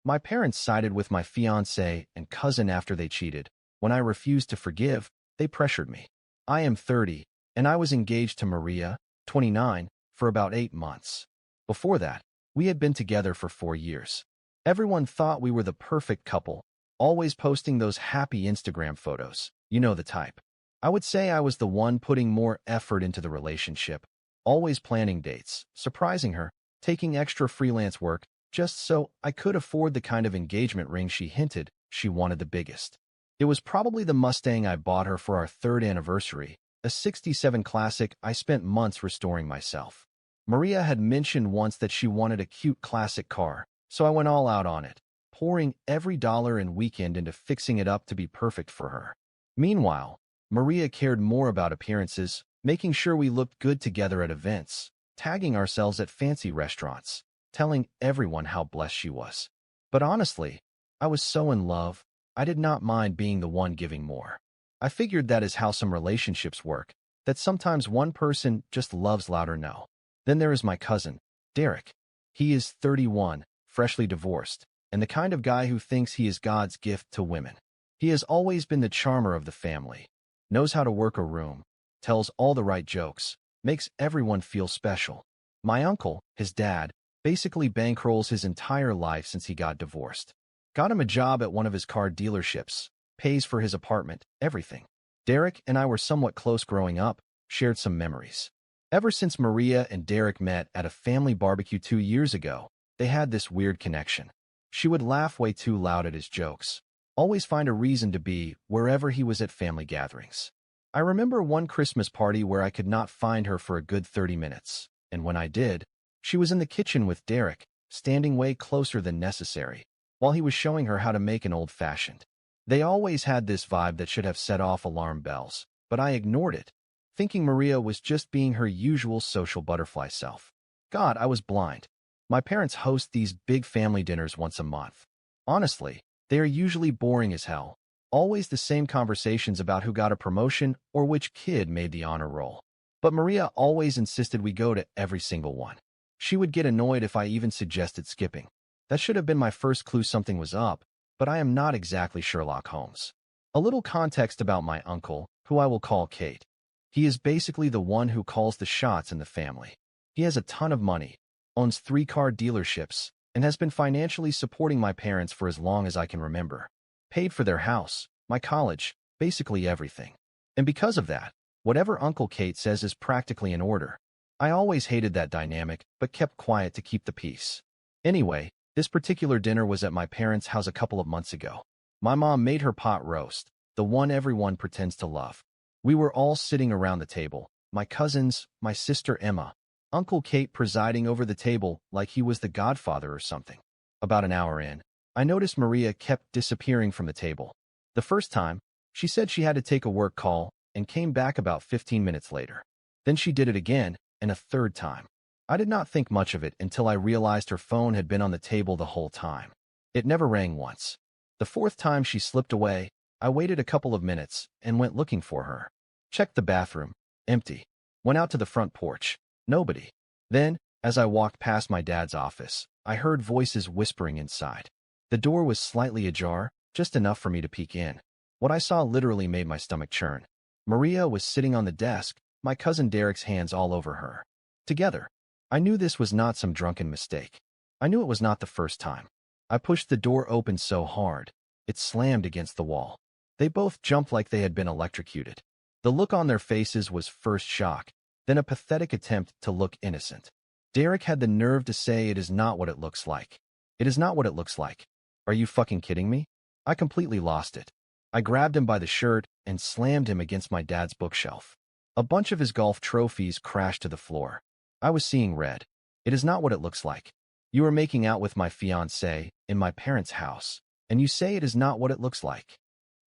My parents sided with my fiancé and cousin after they cheated. When I refused to forgive, they pressured me. I am 30, and I was engaged to Maria, 29, for about 8 months. Before that, we had been together for 4 years. Everyone thought we were the perfect couple, always posting those happy Instagram photos. You know the type. I would say I was the one putting more effort into the relationship, always planning dates, surprising her, taking extra freelance work, just so I could afford the kind of engagement ring she hinted she wanted the biggest. It was probably the Mustang I bought her for our 3rd anniversary, a '67 classic I spent months restoring myself. Maria had mentioned once that she wanted a cute classic car, so I went all out on it, pouring every dollar and weekend into fixing it up to be perfect for her. Meanwhile, Maria cared more about appearances, making sure we looked good together at events, tagging ourselves at fancy restaurants, telling everyone how blessed she was. But honestly, I was so in love, I did not mind being the one giving more. I figured that is how some relationships work, that sometimes one person just loves louder no. Then there is my cousin, Derek. He is 31, freshly divorced, and the kind of guy who thinks he is God's gift to women. He has always been the charmer of the family, knows how to work a room, tells all the right jokes, makes everyone feel special. My uncle, his dad, basically bankrolls his entire life since he got divorced. Got him a job at one of his car dealerships, pays for his apartment, everything. Derek and I were somewhat close growing up, shared some memories. Ever since Maria and Derek met at a family barbecue 2 years ago, they had this weird connection. She would laugh way too loud at his jokes, always find a reason to be wherever he was at family gatherings. I remember one Christmas party where I could not find her for a good 30 minutes, and when I did, she was in the kitchen with Derek, standing way closer than necessary, while he was showing her how to make an old-fashioned. They always had this vibe that should have set off alarm bells, but I ignored it, thinking Maria was just being her usual social butterfly self. God, I was blind. My parents host these big family dinners once a month. Honestly, they are usually boring as hell, always the same conversations about who got a promotion or which kid made the honor roll. But Maria always insisted we go to every single one. She would get annoyed if I even suggested skipping. That should have been my first clue something was up, but I am not exactly Sherlock Holmes. A little context about my uncle, who I will call Kate. He is basically the one who calls the shots in the family. He has a ton of money, owns 3 car dealerships, and has been financially supporting my parents for as long as I can remember. Paid for their house, my college, basically everything. And because of that, whatever Uncle Kate says is practically in order. I always hated that dynamic, but kept quiet to keep the peace. Anyway, this particular dinner was at my parents' house a couple of months ago. My mom made her pot roast, the one everyone pretends to love. We were all sitting around the table, my cousins, my sister Emma, Uncle Kate presiding over the table like he was the godfather or something. About an hour in, I noticed Maria kept disappearing from the table. The first time, she said she had to take a work call and came back about 15 minutes later. Then she did it again, and a third time. I did not think much of it until I realized her phone had been on the table the whole time. It never rang once. The 4th time she slipped away, I waited a couple of minutes and went looking for her. Checked the bathroom, empty. Went out to the front porch, nobody. Then, as I walked past my dad's office, I heard voices whispering inside. The door was slightly ajar, just enough for me to peek in. What I saw literally made my stomach churn. Maria was sitting on the desk, my cousin Derek's hands all over her. Together. I knew this was not some drunken mistake. I knew it was not the first time. I pushed the door open so hard, it slammed against the wall. They both jumped like they had been electrocuted. The look on their faces was first shock, then a pathetic attempt to look innocent. Derek had the nerve to say it is not what it looks like. It is not what it looks like. Are you fucking kidding me? I completely lost it. I grabbed him by the shirt and slammed him against my dad's bookshelf. A bunch of his golf trophies crashed to the floor. I was seeing red. It is not what it looks like. You are making out with my fiancé in my parents' house, and you say it is not what it looks like.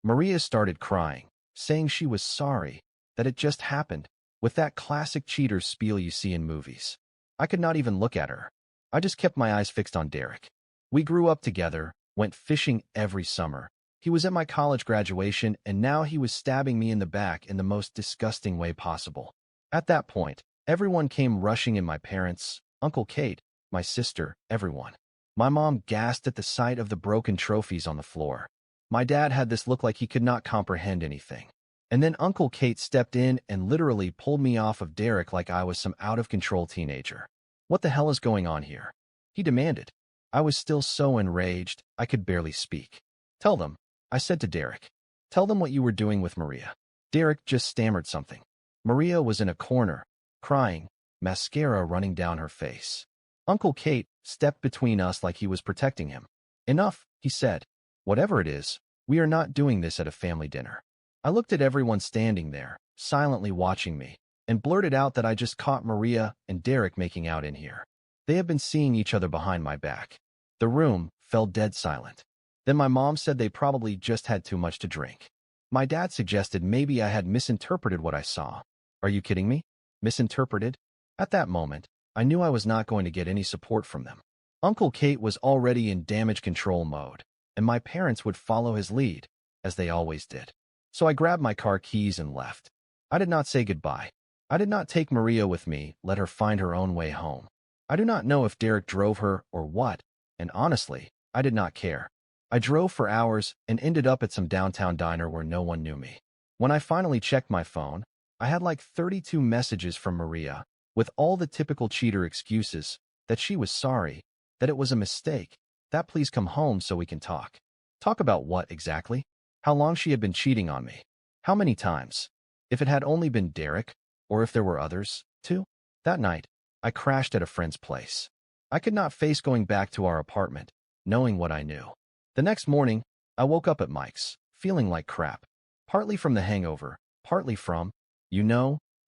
Maria started crying, saying she was sorry, that it just happened, with that classic cheater spiel you see in movies. I could not even look at her. I just kept my eyes fixed on Derek. We grew up together, went fishing every summer. He was at my college graduation, and now he was stabbing me in the back in the most disgusting way possible. At that point, everyone came rushing in, my parents, Uncle Kate, my sister, everyone. My mom gasped at the sight of the broken trophies on the floor. My dad had this look like he could not comprehend anything. And then Uncle Kate stepped in and literally pulled me off of Derek like I was some out-of-control teenager. "What the hell is going on here?" he demanded. I was still so enraged, I could barely speak. "Tell them," I said to Derek. "Tell them what you were doing with Maria." Derek just stammered something. Maria was in a corner, crying, mascara running down her face. Uncle Kate stepped between us like he was protecting him. "Enough," he said. "Whatever it is, we are not doing this at a family dinner." I looked at everyone standing there, silently watching me, and blurted out that I just caught Maria and Derek making out in here. They have been seeing each other behind my back. The room fell dead silent. Then my mom said they probably just had too much to drink. My dad suggested maybe I had misinterpreted what I saw. Are you kidding me? Misinterpreted? At that moment, I knew I was not going to get any support from them. Uncle Kate was already in damage control mode, and my parents would follow his lead, as they always did. So I grabbed my car keys and left. I did not say goodbye. I did not take Maria with me, let her find her own way home. I do not know if Derek drove her or what, and honestly, I did not care. I drove for hours and ended up at some downtown diner where no one knew me. When I finally checked my phone, I had like 32 messages from Maria, with all the typical cheater excuses, that she was sorry, that it was a mistake, that please come home so we can talk. Talk about what exactly? How long she had been cheating on me. How many times? If it had only been Derek, or if there were others, too? That night, I crashed at a friend's place. I could not face going back to our apartment, knowing what I knew. The next morning, I woke up at Mike's, feeling like crap. Partly from the hangover, partly from,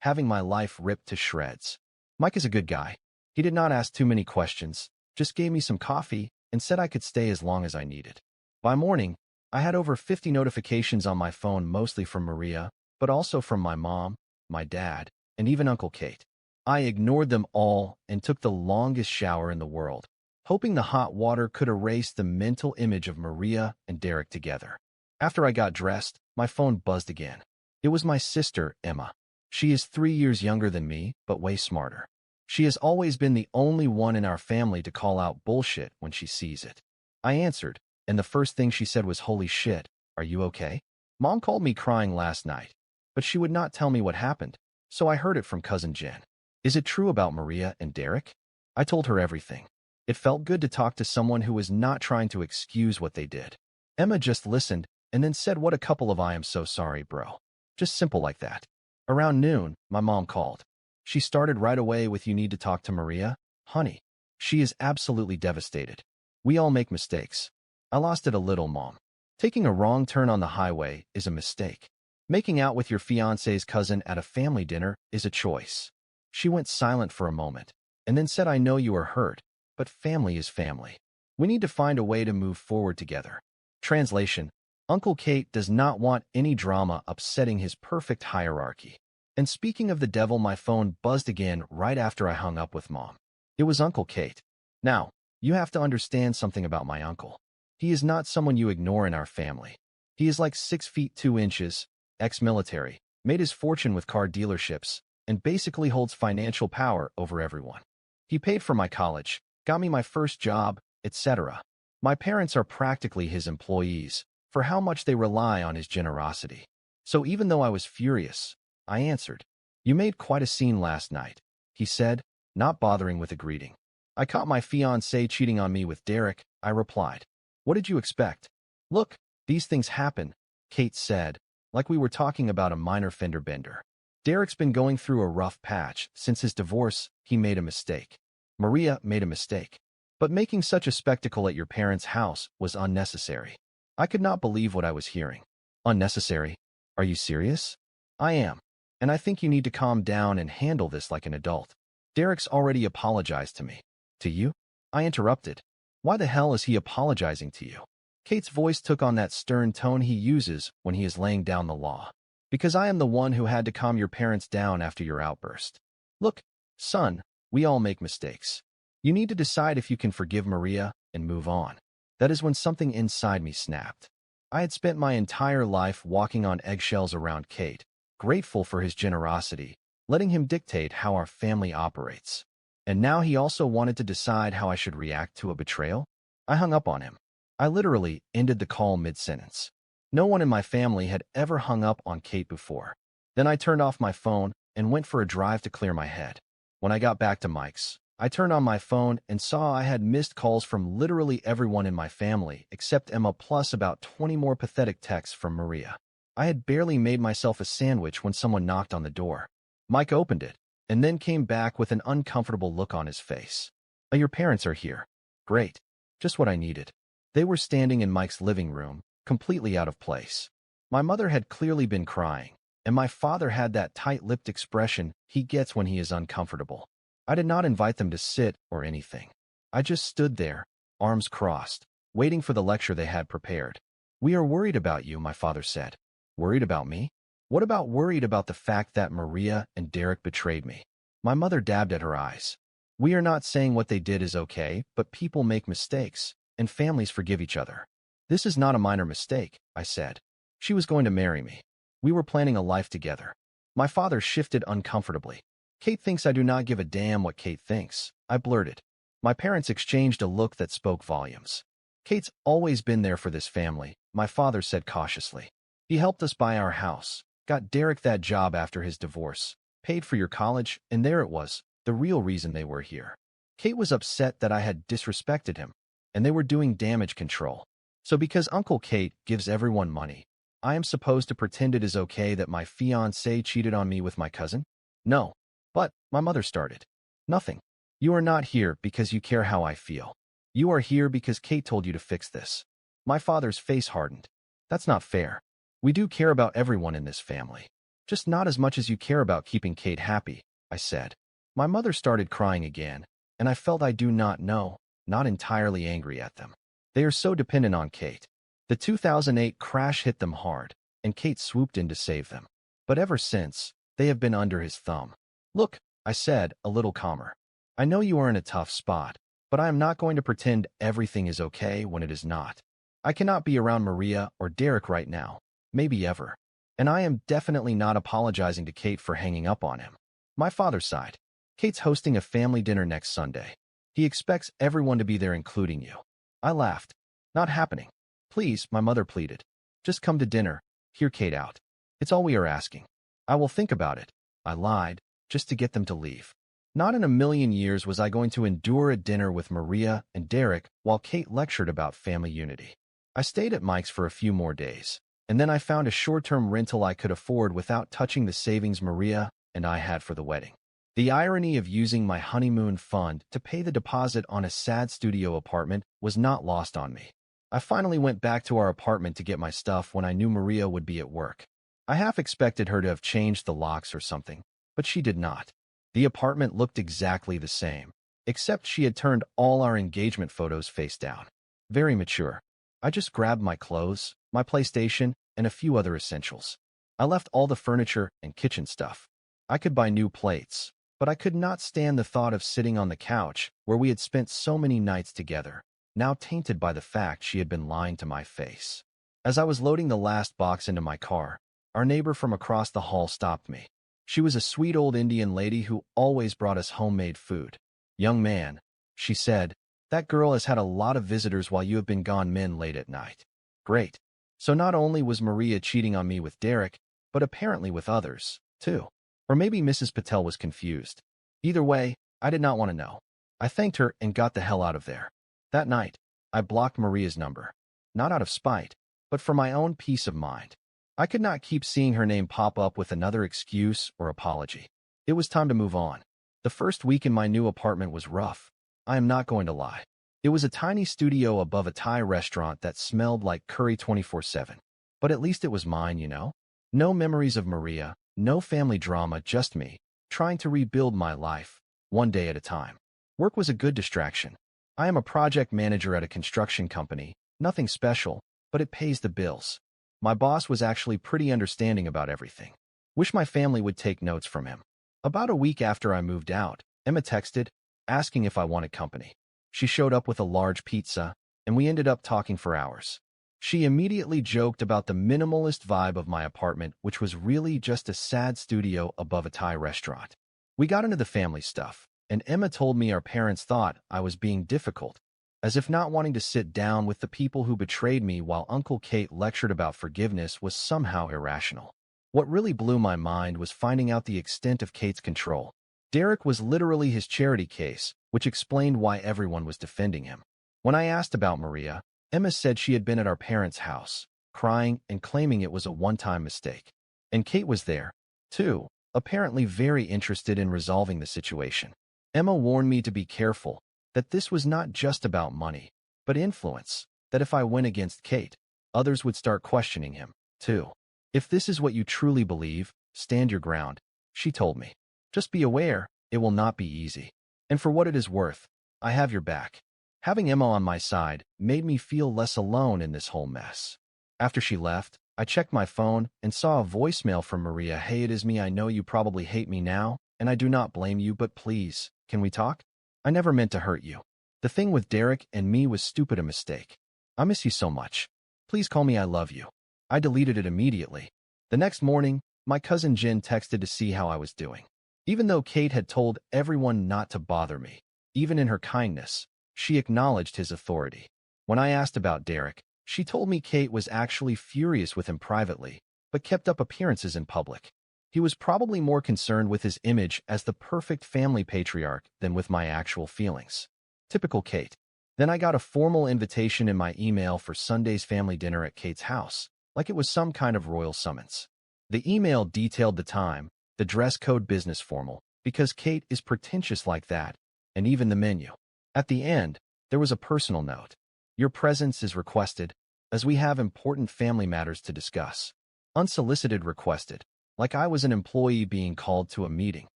having my life ripped to shreds. Mike is a good guy. He did not ask too many questions, just gave me some coffee and said I could stay as long as I needed. By morning, I had over 50 notifications on my phone, mostly from Maria, but also from my mom, my dad, and even Uncle Kate. I ignored them all and took the longest shower in the world, hoping the hot water could erase the mental image of Maria and Derek together. After I got dressed, my phone buzzed again. It was my sister, Emma. She is 3 years younger than me, but way smarter. She has always been the only one in our family to call out bullshit when she sees it. I answered, and the first thing she said was, "Holy shit, are you okay?" Mom called me crying last night, but she would not tell me what happened, so I heard it from Cousin Jen. "Is it true about Maria and Derek?" I told her everything. It felt good to talk to someone who was not trying to excuse what they did. Emma just listened and then said, "What a couple of I am so sorry, bro." Just simple like that. Around noon, my mom called. She started right away with, "You need to talk to Maria, honey. She is absolutely devastated. We all make mistakes." I lost it a little, Mom. Taking a wrong turn on the highway is a mistake. Making out with your fiancé's cousin at a family dinner is a choice. She went silent for a moment, and then said, "I know you are hurt, but family is family. We need to find a way to move forward together." Translation: Uncle Kate does not want any drama upsetting his perfect hierarchy. And speaking of the devil, my phone buzzed again right after I hung up with Mom. It was Uncle Kate. Now, you have to understand something about my uncle. He is not someone you ignore in our family. He is like 6 feet 2 inches, ex-military, made his fortune with car dealerships, and basically holds financial power over everyone. He paid for my college, got me my first job, etc. My parents are practically his employees, for how much they rely on his generosity. So even though I was furious, I answered. "You made quite a scene last night," he said, not bothering with a greeting. "I caught my fiancé cheating on me with Derek," I replied. "What did you expect?" "Look, these things happen," Kate said, like we were talking about a minor fender bender. "Derek's been going through a rough patch. Since his divorce, he made a mistake. Maria made a mistake. But making such a spectacle at your parents' house was unnecessary." I could not believe what I was hearing. "Unnecessary? Are you serious?" "I am. And I think you need to calm down and handle this like an adult. Derek's already apologized to me." "To you?" I interrupted. "Why the hell is he apologizing to you?" Kate's voice took on that stern tone he uses when he is laying down the law. "Because I am the one who had to calm your parents down after your outburst. Look, son, we all make mistakes. You need to decide if you can forgive Maria and move on." That is when something inside me snapped. I had spent my entire life walking on eggshells around Kate, grateful for his generosity, letting him dictate how our family operates. And now he also wanted to decide how I should react to a betrayal? I hung up on him. I literally ended the call mid-sentence. No one in my family had ever hung up on Kate before. Then I turned off my phone and went for a drive to clear my head. When I got back to Mike's, I turned on my phone and saw I had missed calls from literally everyone in my family except Emma, plus about 20 more pathetic texts from Maria. I had barely made myself a sandwich when someone knocked on the door. Mike opened it and then came back with an uncomfortable look on his face. Your parents are here. Great. Just what I needed. They were standing in Mike's living room, completely out of place. My mother had clearly been crying, and my father had that tight-lipped expression he gets when he is uncomfortable. I did not invite them to sit or anything. I just stood there, arms crossed, waiting for the lecture they had prepared. We are worried about you, my father said. Worried about me? What about worried about the fact that Maria and Derek betrayed me? My mother dabbed at her eyes. We are not saying what they did is okay, but people make mistakes, and families forgive each other. This is not a minor mistake, I said. She was going to marry me. We were planning a life together. My father shifted uncomfortably. Kate thinks I do not give a damn what Kate thinks, I blurted. My parents exchanged a look that spoke volumes. Kate's always been there for this family, my father said cautiously. He helped us buy our house, got Derek that job after his divorce, paid for your college, and there it was, the real reason they were here. Kate was upset that I had disrespected him, and they were doing damage control. So because Uncle Kate gives everyone money, I am supposed to pretend it is okay that my fiancé cheated on me with my cousin? No. But, my mother started. Nothing. You are not here because you care how I feel. You are here because Kate told you to fix this. My father's face hardened. That's not fair. We do care about everyone in this family. Just not as much as you care about keeping Kate happy, I said. My mother started crying again, and I felt I do not know, not entirely angry at them. They are so dependent on Kate. The 2008 crash hit them hard, and Kate swooped in to save them. But ever since, they have been under his thumb. Look, I said, a little calmer. I know you are in a tough spot, but I am not going to pretend everything is okay when it is not. I cannot be around Maria or Derek right now, maybe ever. And I am definitely not apologizing to Kate for hanging up on him. My father sighed. Kate's hosting a family dinner next Sunday. He expects everyone to be there, including you. I laughed. Not happening. Please, my mother pleaded. Just come to dinner, hear Kate out. It's all we are asking. I will think about it, I lied, just to get them to leave. Not in a million years was I going to endure a dinner with Maria and Derek while Kate lectured about family unity. I stayed at Mike's for a few more days, and then I found a short-term rental I could afford without touching the savings Maria and I had for the wedding. The irony of using my honeymoon fund to pay the deposit on a sad studio apartment was not lost on me. I finally went back to our apartment to get my stuff when I knew Maria would be at work. I half expected her to have changed the locks or something, but she did not. The apartment looked exactly the same, except she had turned all our engagement photos face down. Very mature. I just grabbed my clothes, my PlayStation, and a few other essentials. I left all the furniture and kitchen stuff. I could buy new plates, but I could not stand the thought of sitting on the couch where we had spent so many nights together, now tainted by the fact she had been lying to my face. As I was loading the last box into my car, our neighbor from across the hall stopped me. She was a sweet old Indian lady who always brought us homemade food. Young man, she said, that girl has had a lot of visitors while you have been gone men late at night. Great. So not only was Maria cheating on me with Derek, but apparently with others, too. Or maybe Mrs. Patel was confused. Either way, I did not want to know. I thanked her and got the hell out of there. That night, I blocked Maria's number. Not out of spite, but for my own peace of mind. I could not keep seeing her name pop up with another excuse or apology. It was time to move on. The first week in my new apartment was rough. I am not going to lie. It was a tiny studio above a Thai restaurant that smelled like curry 24/7. But at least it was mine, you know? No memories of Maria, no family drama, just me, trying to rebuild my life, one day at a time. Work was a good distraction. I am a project manager at a construction company, nothing special, but it pays the bills. My boss was actually pretty understanding about everything. Wish my family would take notes from him. About a week after I moved out, Emma texted, asking if I wanted company. She showed up with a large pizza, and we ended up talking for hours. She immediately joked about the minimalist vibe of my apartment, which was really just a sad studio above a Thai restaurant. We got into the family stuff, and Emma told me our parents thought I was being difficult, as if not wanting to sit down with the people who betrayed me while Uncle Kate lectured about forgiveness was somehow irrational. What really blew my mind was finding out the extent of Kate's control. Derek was literally his charity case, which explained why everyone was defending him. When I asked about Maria, Emma said she had been at our parents' house, crying and claiming it was a one-time mistake. And Kate was there, too, apparently very interested in resolving the situation. Emma warned me to be careful, that this was not just about money, but influence, that if I went against Kate, others would start questioning him, too. If this is what you truly believe, stand your ground, she told me. Just be aware, it will not be easy. And for what it is worth, I have your back. Having Emma on my side made me feel less alone in this whole mess. After she left, I checked my phone and saw a voicemail from Maria. Hey, it is me. I know you probably hate me now, and I do not blame you, but please, can we talk? I never meant to hurt you. The thing with Derek and me was stupid, a mistake. I miss you so much. Please call me I love you. I deleted it immediately. The next morning, my cousin Jen texted to see how I was doing. Even though Kate had told everyone not to bother me, even in her kindness, she acknowledged his authority. When I asked about Derek, she told me Kate was actually furious with him privately, but kept up appearances in public. He was probably more concerned with his image as the perfect family patriarch than with my actual feelings. Typical Kate. Then I got a formal invitation in my email for Sunday's family dinner at Kate's house, like it was some kind of royal summons. The email detailed the time, the dress code, business formal, because Kate is pretentious like that, and even the menu. At the end, there was a personal note. Your presence is requested, as we have important family matters to discuss. Unsolicited requested, like I was an employee being called to a meeting.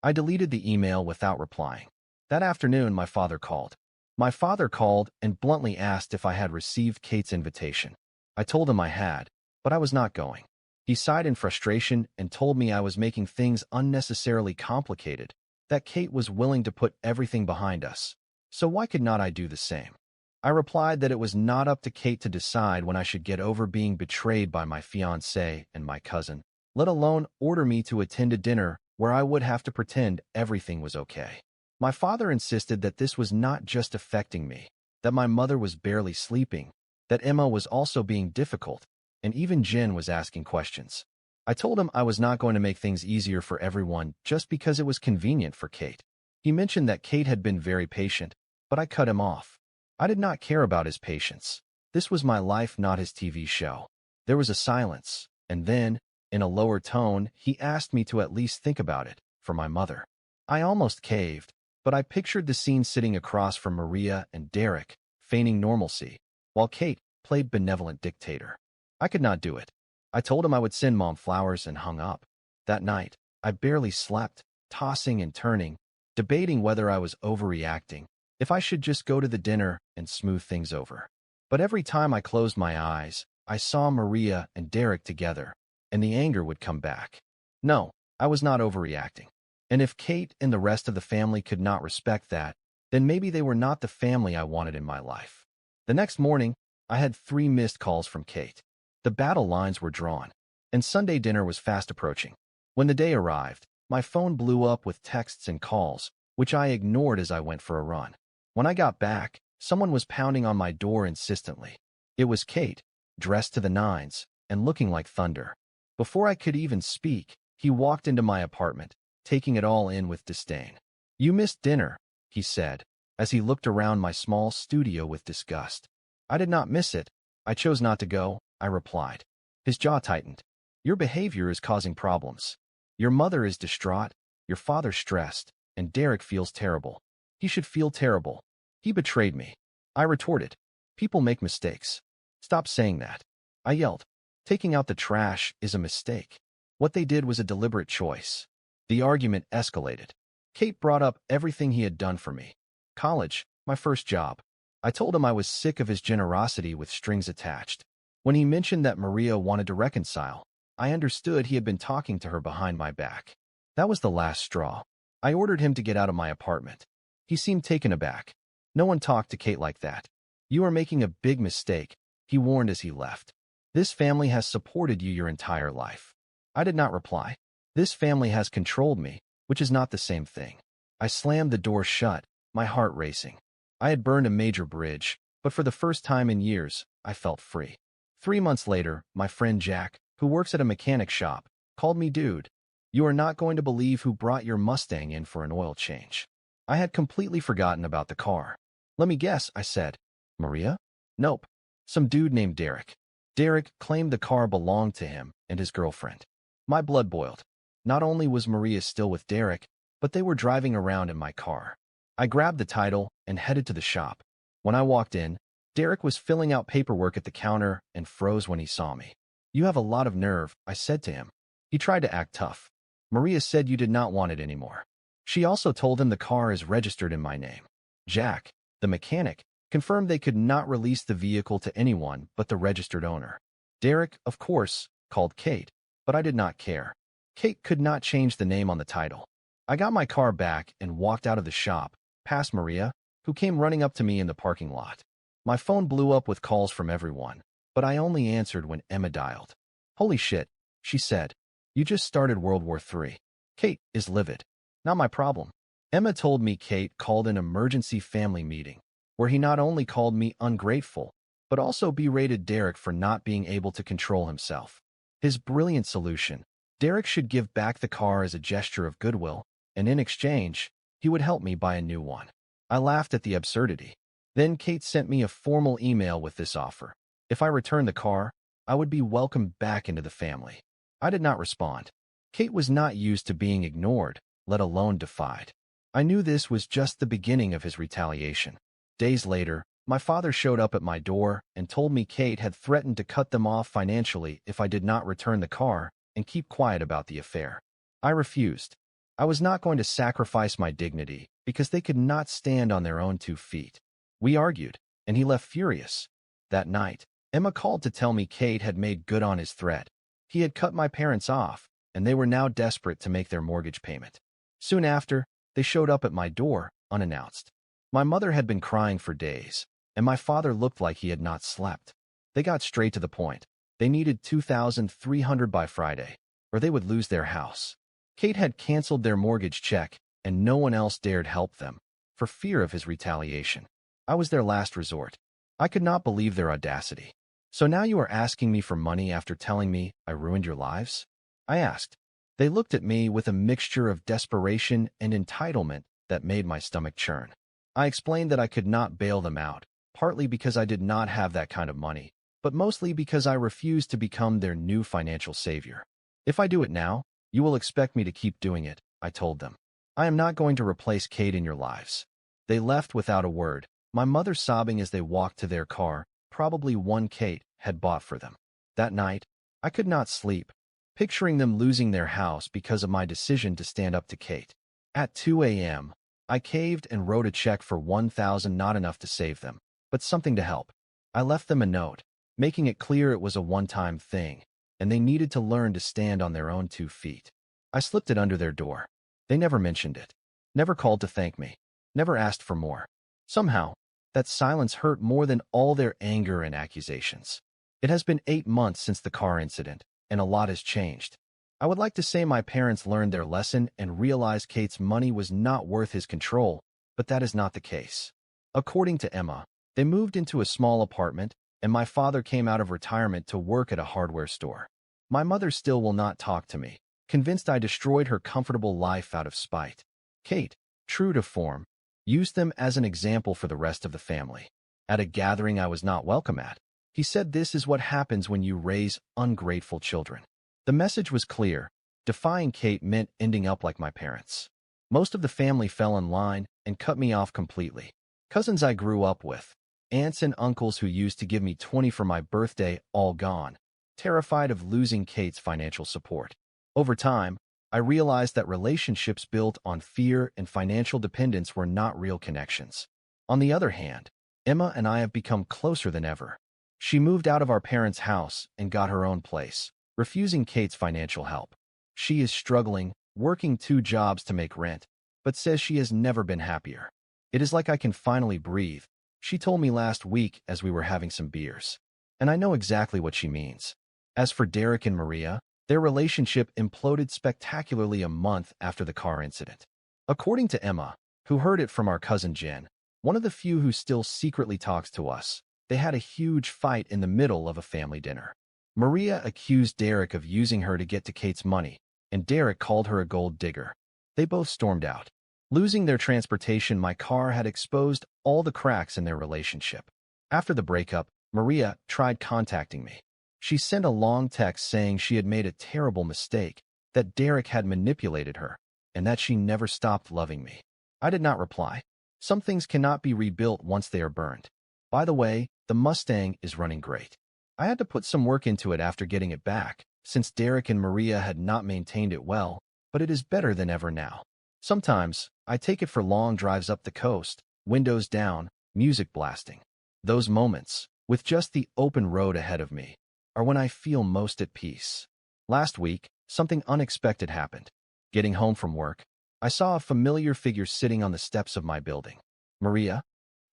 I deleted the email without replying. That afternoon, my father called. My father called and bluntly asked if I had received Kate's invitation. I told him I had, but I was not going. He sighed in frustration and told me I was making things unnecessarily complicated, that Kate was willing to put everything behind us. So why could not I do the same? I replied that it was not up to Kate to decide when I should get over being betrayed by my fiancé and my cousin, let alone order me to attend a dinner where I would have to pretend everything was okay. My father insisted that this was not just affecting me, that my mother was barely sleeping, that Emma was also being difficult, and even Jen was asking questions. I told him I was not going to make things easier for everyone just because it was convenient for Kate. He mentioned that Kate had been very patient, but I cut him off. I did not care about his patience. This was my life, not his TV show. There was a silence, and then, in a lower tone, he asked me to at least think about it, for my mother. I almost caved, but I pictured the scene sitting across from Maria and Derek, feigning normalcy, while Kate played benevolent dictator. I could not do it. I told him I would send Mom flowers and hung up. That night, I barely slept, tossing and turning, debating whether I was overreacting, if I should just go to the dinner and smooth things over. But every time I closed my eyes, I saw Maria and Derek together, and the anger would come back. No, I was not overreacting. And if Kate and the rest of the family could not respect that, then maybe they were not the family I wanted in my life. The next morning, I had 3 missed calls from Kate. The battle lines were drawn, and Sunday dinner was fast approaching. When the day arrived, my phone blew up with texts and calls, which I ignored as I went for a run. When I got back, someone was pounding on my door insistently. It was Kate, dressed to the nines, and looking like thunder. Before I could even speak, he walked into my apartment, taking it all in with disdain. You missed dinner, he said, as he looked around my small studio with disgust. I did not miss it. I chose not to go, I replied. His jaw tightened. Your behavior is causing problems. Your mother is distraught, your father stressed, and Derek feels terrible. He should feel terrible. He betrayed me. I retorted. People make mistakes. Stop saying that. I yelled. Taking out the trash is a mistake. What they did was a deliberate choice. The argument escalated. Kate brought up everything he had done for me. College, my first job. I told him I was sick of his generosity with strings attached. When he mentioned that Maria wanted to reconcile, I understood he had been talking to her behind my back. That was the last straw. I ordered him to get out of my apartment. He seemed taken aback. No one talked to Kate like that. You are making a big mistake, he warned as he left. This family has supported you your entire life. I did not reply. This family has controlled me, which is not the same thing. I slammed the door shut, my heart racing. I had burned a major bridge, but for the first time in years, I felt free. 3 months later, my friend Jack, who works at a mechanic shop, called me dude. You are not going to believe who brought your Mustang in for an oil change. I had completely forgotten about the car. Let me guess, I said. Maria? Nope. Some dude named Derek. Derek claimed the car belonged to him and his girlfriend. My blood boiled. Not only was Maria still with Derek, but they were driving around in my car. I grabbed the title and headed to the shop. When I walked in, Derek was filling out paperwork at the counter and froze when he saw me. You have a lot of nerve, I said to him. He tried to act tough. Maria said you did not want it anymore. She also told him the car is registered in my name. Jack, the mechanic, confirmed they could not release the vehicle to anyone but the registered owner. Derek, of course, called Kate, but I did not care. Kate could not change the name on the title. I got my car back and walked out of the shop, past Maria, who came running up to me in the parking lot. My phone blew up with calls from everyone, but I only answered when Emma dialed. Holy shit, she said. You just started World War III. Kate is livid. Not my problem. Emma told me Kate called an emergency family meeting, where he not only called me ungrateful, but also berated Derek for not being able to control himself. His brilliant solution: Derek should give back the car as a gesture of goodwill, and in exchange, he would help me buy a new one. I laughed at the absurdity. Then Kate sent me a formal email with this offer. If I returned the car, I would be welcomed back into the family. I did not respond. Kate was not used to being ignored, let alone defied. I knew this was just the beginning of his retaliation. Days later, my father showed up at my door and told me Kate had threatened to cut them off financially if I did not return the car and keep quiet about the affair. I refused. I was not going to sacrifice my dignity because they could not stand on their own 2 feet. We argued, and he left furious. That night, Emma called to tell me Kate had made good on his threat. He had cut my parents off, and they were now desperate to make their mortgage payment. Soon after, they showed up at my door, unannounced. My mother had been crying for days, and my father looked like he had not slept. They got straight to the point. They needed $2,300 by Friday, or they would lose their house. Kate had canceled their mortgage check, and no one else dared help them, for fear of his retaliation. I was their last resort. I could not believe their audacity. So now you are asking me for money after telling me I ruined your lives? I asked. They looked at me with a mixture of desperation and entitlement that made my stomach churn. I explained that I could not bail them out, partly because I did not have that kind of money, but mostly because I refused to become their new financial savior. If I do it now, you will expect me to keep doing it, I told them. I am not going to replace Kate in your lives. They left without a word, my mother sobbing as they walked to their car, probably one Kate had bought for them. That night, I could not sleep, picturing them losing their house because of my decision to stand up to Kate. At 2 a.m., I caved and wrote a check for $1,000, not enough to save them, but something to help. I left them a note, making it clear it was a one-time thing, and they needed to learn to stand on their own 2 feet. I slipped it under their door. They never mentioned it, never called to thank me, never asked for more. Somehow, that silence hurt more than all their anger and accusations. It has been 8 months since the car incident, and a lot has changed. I would like to say my parents learned their lesson and realized Kate's money was not worth his control, but that is not the case. According to Emma, they moved into a small apartment, and my father came out of retirement to work at a hardware store. My mother still will not talk to me, convinced I destroyed her comfortable life out of spite. Kate, true to form, used them as an example for the rest of the family. At a gathering I was not welcome at, he said this is what happens when you raise ungrateful children. The message was clear. Defying Kate meant ending up like my parents. Most of the family fell in line and cut me off completely. Cousins I grew up with, aunts and uncles who used to give me 20 for my birthday, all gone, terrified of losing Kate's financial support. Over time, I realized that relationships built on fear and financial dependence were not real connections. On the other hand, Emma and I have become closer than ever. She moved out of our parents' house and got her own place, refusing Kate's financial help. She is struggling, working 2 jobs to make rent, but says she has never been happier. It is like I can finally breathe, she told me last week as we were having some beers. And I know exactly what she means. As for Derek and Maria, their relationship imploded spectacularly a month after the car incident. According to Emma, who heard it from our cousin Jen, one of the few who still secretly talks to us. They had a huge fight in the middle of a family dinner. Maria accused Derek of using her to get to Kate's money, and Derek called her a gold digger. They both stormed out. Losing their transportation, my car had exposed all the cracks in their relationship. After the breakup, Maria tried contacting me. She sent a long text saying she had made a terrible mistake, that Derek had manipulated her, and that she never stopped loving me. I did not reply. Some things cannot be rebuilt once they are burned. By the way, the Mustang is running great. I had to put some work into it after getting it back, since Derek and Maria had not maintained it well, but it is better than ever now. Sometimes, I take it for long drives up the coast, windows down, music blasting. Those moments, with just the open road ahead of me, are when I feel most at peace. Last week, something unexpected happened. Getting home from work, I saw a familiar figure sitting on the steps of my building. Maria?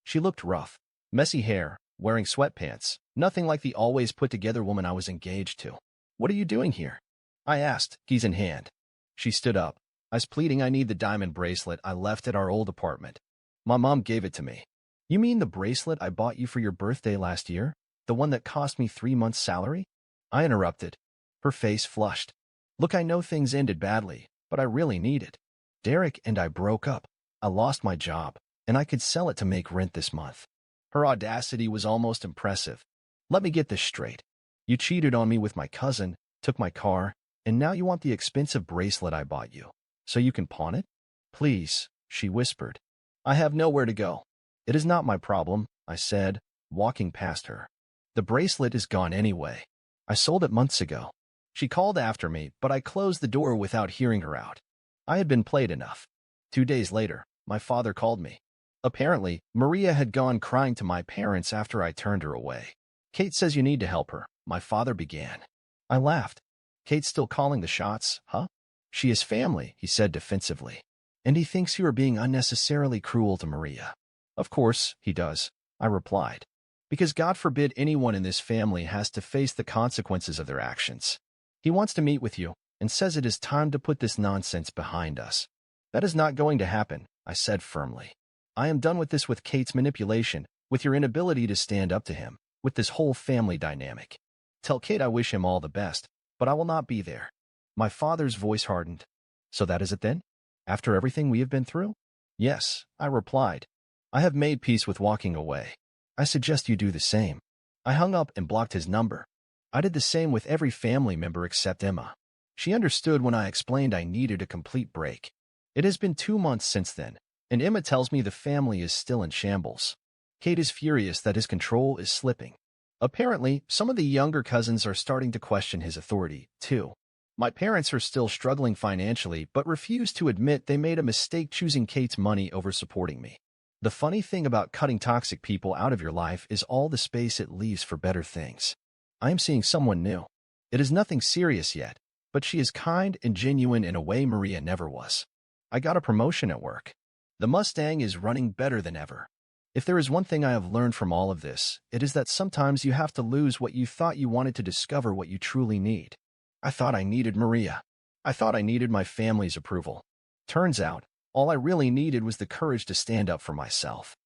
She looked rough. Messy hair, wearing sweatpants, nothing like the always put-together woman I was engaged to. "What are you doing here?" I asked, keys in hand. She stood up. I was pleading I need the diamond bracelet I left at our old apartment. My mom gave it to me. "You mean the bracelet I bought you for your birthday last year? The one that cost me 3 months' salary?" I interrupted. Her face flushed. "Look, I know things ended badly, but I really need it. Derek and I broke up. I lost my job, and I could sell it to make rent this month." Her audacity was almost impressive. "Let me get this straight. You cheated on me with my cousin, took my car, and now you want the expensive bracelet I bought you, so you can pawn it?" "Please," she whispered. "I have nowhere to go." "It is not my problem," I said, walking past her. "The bracelet is gone anyway. I sold it months ago." She called after me, but I closed the door without hearing her out. I had been played enough. 2 days later, my father called me. Apparently, Maria had gone crying to my parents after I turned her away. "Kate says you need to help her," my father began. I laughed. "Kate's still calling the shots, huh?" "She is family," he said defensively. "And he thinks you are being unnecessarily cruel to Maria." "Of course, he does," I replied. "Because God forbid anyone in this family has to face the consequences of their actions. He wants to meet with you, and says it is time to put this nonsense behind us." "That is not going to happen," I said firmly. "I am done with this, with Kate's manipulation, with your inability to stand up to him, with this whole family dynamic. Tell Kate I wish him all the best, but I will not be there." My father's voice hardened. "So that is it then? After everything we have been through?" "Yes," I replied. "I have made peace with walking away. I suggest you do the same." I hung up and blocked his number. I did the same with every family member except Emma. She understood when I explained I needed a complete break. It has been 2 months since then, and Emma tells me the family is still in shambles. Kate is furious that his control is slipping. Apparently, some of the younger cousins are starting to question his authority, too. My parents are still struggling financially, but refuse to admit they made a mistake choosing Kate's money over supporting me. The funny thing about cutting toxic people out of your life is all the space it leaves for better things. I am seeing someone new. It is nothing serious yet, but she is kind and genuine in a way Maria never was. I got a promotion at work. The Mustang is running better than ever. If there is one thing I have learned from all of this, it is that sometimes you have to lose what you thought you wanted to discover what you truly need. I thought I needed Maria. I thought I needed my family's approval. Turns out, all I really needed was the courage to stand up for myself.